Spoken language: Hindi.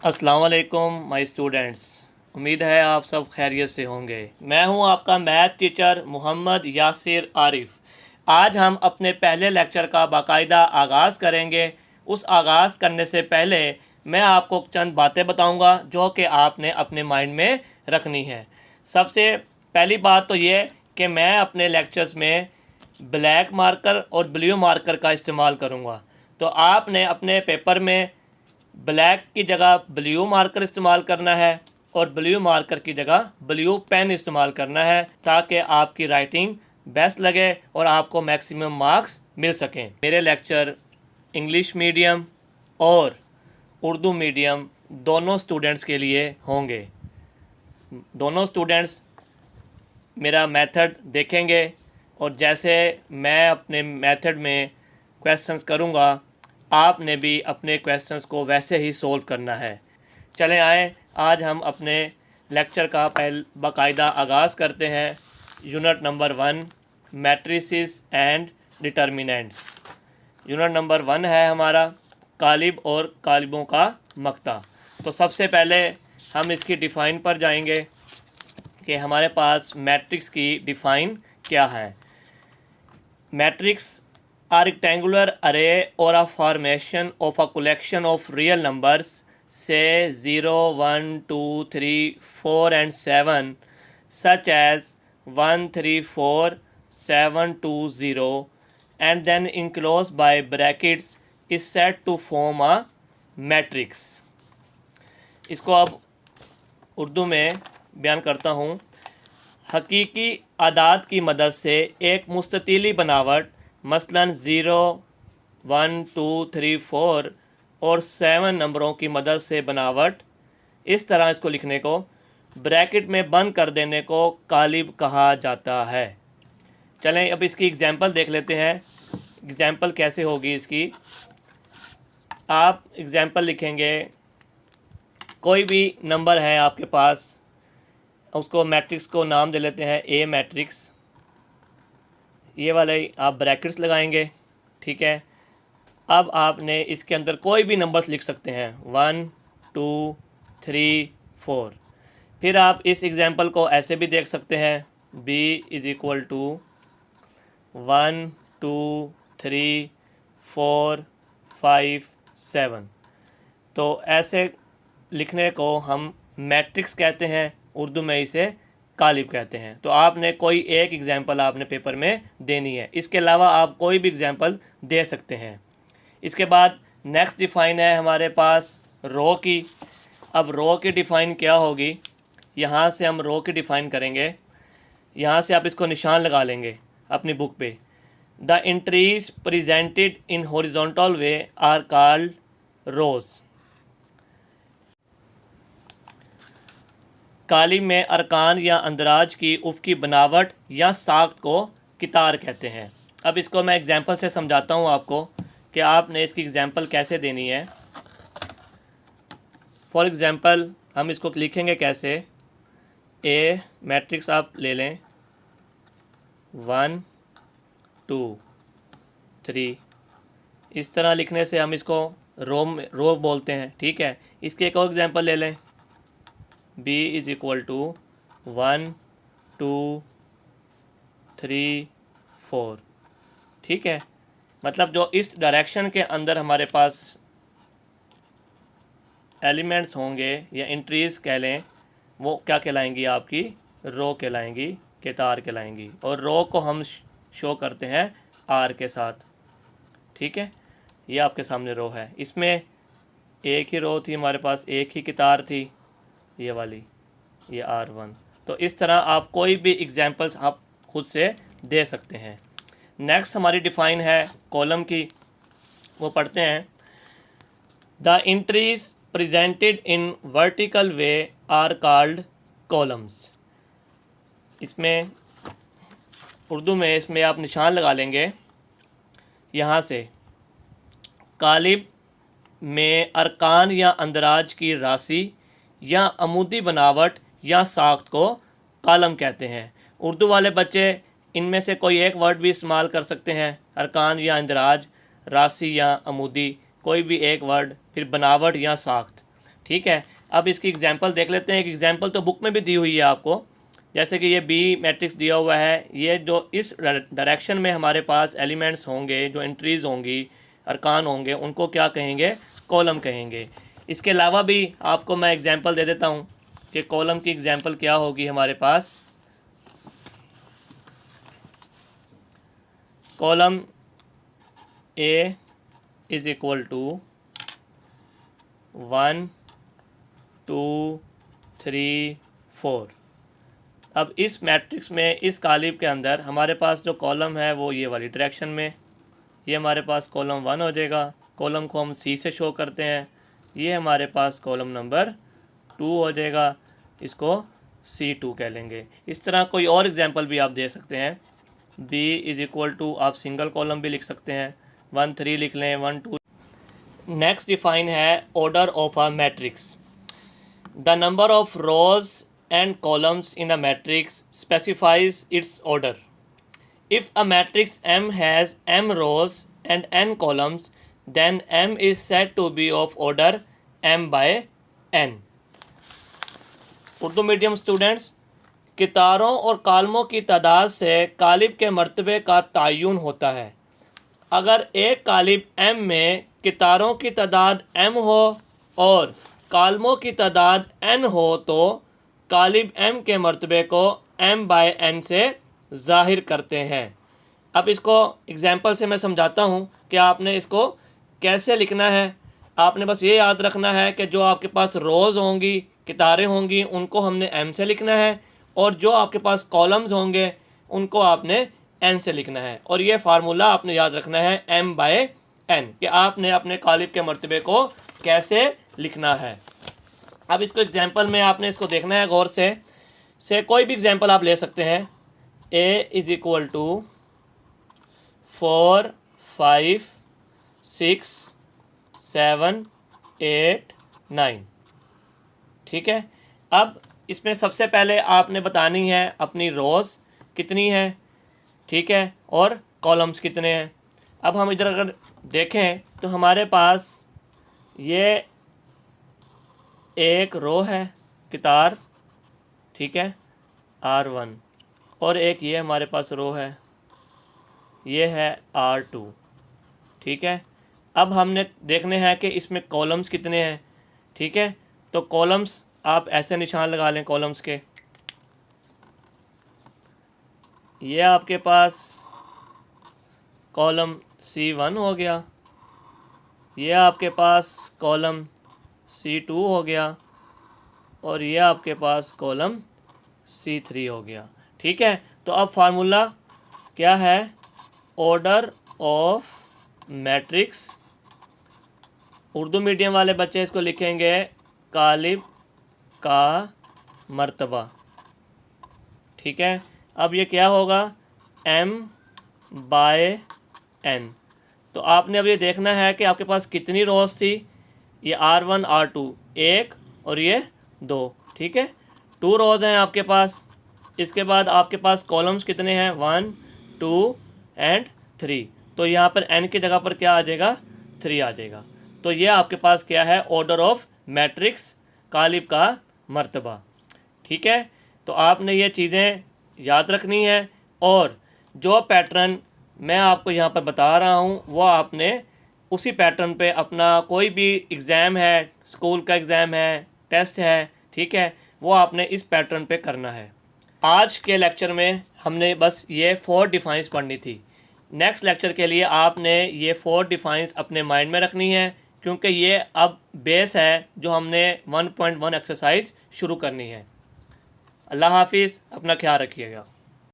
अस्सलाम वालेकुम माय स्टूडेंट्स। उम्मीद है आप सब खैरियत से होंगे। मैं हूं आपका मैथ टीचर मोहम्मद यासिर आरिफ। आज हम अपने पहले लेक्चर का बाकायदा आगाज़ करेंगे। उस आगाज़ करने से पहले मैं आपको चंद बातें बताऊंगा जो कि आपने अपने माइंड में रखनी है। सबसे पहली बात तो ये कि मैं अपने लेक्चर्स में ब्लैक मार्कर और ब्लू मार्कर का इस्तेमाल करूंगा। तो आपने अपने पेपर में ब्लैक की जगह ब्लू मार्कर इस्तेमाल करना है और ब्लू मार्कर की जगह ब्लू पेन इस्तेमाल करना है ताकि आपकी राइटिंग बेस्ट लगे और आपको मैक्सिमम मार्क्स मिल सकें। मेरे लेक्चर इंग्लिश मीडियम और उर्दू मीडियम दोनों स्टूडेंट्स के लिए होंगे। दोनों स्टूडेंट्स मेरा मेथड देखेंगे और जैसे मैं अपने मेथड में क्वेश्चंस करूँगा आपने भी अपने क्वेश्चंस को वैसे ही सोल्व करना है। चलें आए आज हम अपने लेक्चर का बाकायदा आगाज़ करते हैं। Unit number 1 matrices and determinants. Unit number 1 है हमारा कालिब और कालिबों का मक्ता। तो सबसे पहले हम इसकी डिफ़ाइन पर जाएंगे कि हमारे पास मैट्रिक्स की डिफ़ाइन क्या है। Matrix a rectangular array or a formation of a collection of real numbers, say 0, 1, 2, 3, 4 and 7, such as 1, 3, 4, 7, 2, 0 and then enclosed by brackets is said to form a matrix। इसको अब उर्दू में बयान करता हूँ। हकीकी आदाद की मदद से एक मुस्ततीली बनावट मसलन 0, 1, 2, 3, 4 और 7 नंबरों की मदद से बनावट, इस तरह इसको लिखने को ब्रैकेट में बंद कर देने को कालिब कहा जाता है। चलें अब इसकी एग्जांपल देख लेते हैं। एग्जांपल कैसे होगी इसकी। आप एग्जांपल लिखेंगे, कोई भी नंबर है आपके पास, उसको मैट्रिक्स को नाम दे लेते हैं ए मैट्रिक्स। ये वाले आप ब्रैकेट्स लगाएंगे, ठीक है। अब आपने इसके अंदर कोई भी नंबर्स लिख सकते हैं 1, 2, 3, 4। फिर आप इस एग्जांपल को ऐसे भी देख सकते हैं b इज़ इक्वल टू 1, 2, 3, 4, 5, 7। तो ऐसे लिखने को हम मैट्रिक्स कहते हैं, उर्दू में इसे कालिब कहते हैं। तो आपने कोई एक एग्जांपल आपने पेपर में देनी है, इसके अलावा आप कोई भी एग्जांपल दे सकते हैं। इसके बाद नेक्स्ट डिफ़ाइन है हमारे पास रो की। अब रो की डिफ़ाइन क्या होगी, यहाँ से हम रो की डिफ़ाइन करेंगे। यहाँ से आप इसको निशान लगा लेंगे अपनी बुक पे। The entries presented in horizontal way are called rows. कालिब में अरकान या अंदराज की उफ़क़ी बनावट या साख्त को कितार कहते हैं। अब इसको मैं एग्जांपल से समझाता हूँ आपको कि आपने इसकी एग्जांपल कैसे देनी है। फॉर एग्ज़ाम्पल हम इसको लिखेंगे कैसे। ए मैट्रिक्स आप ले लें 1, 2, 3। इस तरह लिखने से हम इसको रो बोलते हैं, ठीक है। इसके एक और एग्जांपल ले लें b इज़ इक्वल टू 1, 2, 3, 4, ठीक है। मतलब जो इस डायरेक्शन के अंदर हमारे पास एलिमेंट्स होंगे या एंट्रीज़ कह लें, वो क्या कहलाएंगी, आपकी रो कहलाएंगी, केतार कहलाएंगी। और रो को हम शो करते हैं आर के साथ, ठीक है। ये आपके सामने रो है, इसमें एक ही रो थी हमारे पास, एक ही कितार थी, ये वाली, ये R1। तो इस तरह आप कोई भी एग्जांपल्स आप खुद से दे सकते हैं। नेक्स्ट हमारी डिफ़ाइन है कॉलम की, वो पढ़ते हैं। The entries presented in vertical way are called columns. इसमें उर्दू में इसमें आप निशान लगा लेंगे यहाँ से। कालिब में अरकान या अंदराज की राशि या अमूदी बनावट या साख्त को कालम कहते हैं। उर्दू वाले बच्चे इनमें से कोई एक वर्ड भी इस्तेमाल कर सकते हैं, अरकान या इंदराज, राशि या अमूदी, कोई भी एक वर्ड, फिर बनावट या साख्त, ठीक है, अब इसकी एग्जांपल देख लेते हैं। एक एग्जांपल तो बुक में भी दी हुई है आपको, जैसे कि ये बी मैट्रिक्स दिया हुआ है, ये जो इस डायरेक्शन में हमारे पास एलिमेंट्स होंगे, जो एंट्रीज़ होंगी, अरकान होंगे, उनको क्या कहेंगे, कॉलम कहेंगे। इसके अलावा भी आपको मैं एग्जांपल दे देता हूँ कि कॉलम की एग्जांपल क्या होगी हमारे पास। Column A is equal to 1 2 3 4। अब इस मैट्रिक्स में, इस कालिब के अंदर हमारे पास जो कॉलम है वो ये वाली डायरेक्शन में, ये हमारे पास कॉलम 1 हो जाएगा। कॉलम को हम सी से शो करते हैं, ये हमारे पास कॉलम नंबर 2 हो जाएगा, इसको C2 कह लेंगे। इस तरह कोई और एग्जांपल भी आप दे सकते हैं। B इज़ इक्वल टू, आप सिंगल कॉलम भी लिख सकते हैं, 1 3 लिख लें, 1 2। नेक्स्ट डिफाइन है order of a matrix. The number of rose and columns in a matrix specifies its order. If a matrix M has m rows and n columns, then M is said to be of order m by n. Urdu medium students, कितारों और कालमों की तादाद से कालिब के मर्तबे का तयन होता है। अगर एक कालिब M में कितारों की तादाद m हो और कालमों की तादाद n हो तो कालिब M के मर्तबे को m बाय n से ज़ाहिर करते हैं। अब इसको एग्जांपल से मैं समझाता हूँ कि आपने इसको कैसे लिखना है। आपने बस ये याद रखना है कि जो आपके पास रोज़ होंगी, कितारें होंगी, उनको हमने m से लिखना है, और जो आपके पास कॉलम्स होंगे उनको आपने n से लिखना है। और ये फार्मूला आपने याद रखना है m बाय n, कि आपने अपने कालिब के मर्तबे को कैसे लिखना है। अब इसको एग्जांपल में आपने इसको देखना है गौर से कोई भी एग्जांपल आप ले सकते हैं। a is equal to 4 5 6 7 8 9। ठीक है, अब इसमें सबसे पहले आपने बतानी है अपनी रोज़ कितनी है, ठीक है, और कॉलम्स कितने हैं। अब हम इधर अगर देखें तो हमारे पास ये एक रो है कितार, ठीक है, R1, और एक ये हमारे पास रो है, ये है R2, ठीक है। अब हमने देखने हैं कि इसमें कॉलम्स कितने हैं, ठीक है। तो कॉलम्स आप ऐसे निशान लगा लें कॉलम्स के। ये आपके पास कॉलम C1 हो गया, ये आपके पास कॉलम C2 हो गया, और ये आपके पास कॉलम C3 हो गया, ठीक है। तो अब फार्मूला क्या है, order of matrix. Urdu medium वाले बच्चे इसको लिखेंगे कालिब का मर्तबा, ठीक है। अब ये क्या होगा, m बाय n। तो आपने अब ये देखना है कि आपके पास कितनी रोज थी, ये R1 R2 एक और ये 2, ठीक है, 2 रोज़ हैं आपके पास। इसके बाद आपके पास कॉलम्स कितने हैं, 1 2 एंड 3। तो यहाँ पर n की जगह पर क्या आ जाएगा, 3 आ जाएगा। तो ये आपके पास क्या है, ऑर्डर ऑफ मैट्रिक्स, कालिब का मर्तबा, ठीक है। तो आपने ये चीज़ें याद रखनी है, और जो पैटर्न मैं आपको यहाँ पर बता रहा हूँ वो आपने उसी पैटर्न पे अपना कोई भी एग्ज़ाम है, स्कूल का एग्ज़ाम है, टेस्ट है, ठीक है, वो आपने इस पैटर्न पे करना है। आज के लेक्चर में हमने बस ये 4 डिफाइंस पढ़नी थी। नेक्स्ट लेक्चर के लिए आपने ये 4 डिफाइंस अपने माइंड में रखनी है, क्योंकि ये अब बेस है जो हमने 1.1 एक्सरसाइज शुरू करनी है। अल्लाह हाफिज़, अपना ख्याल रखिएगा।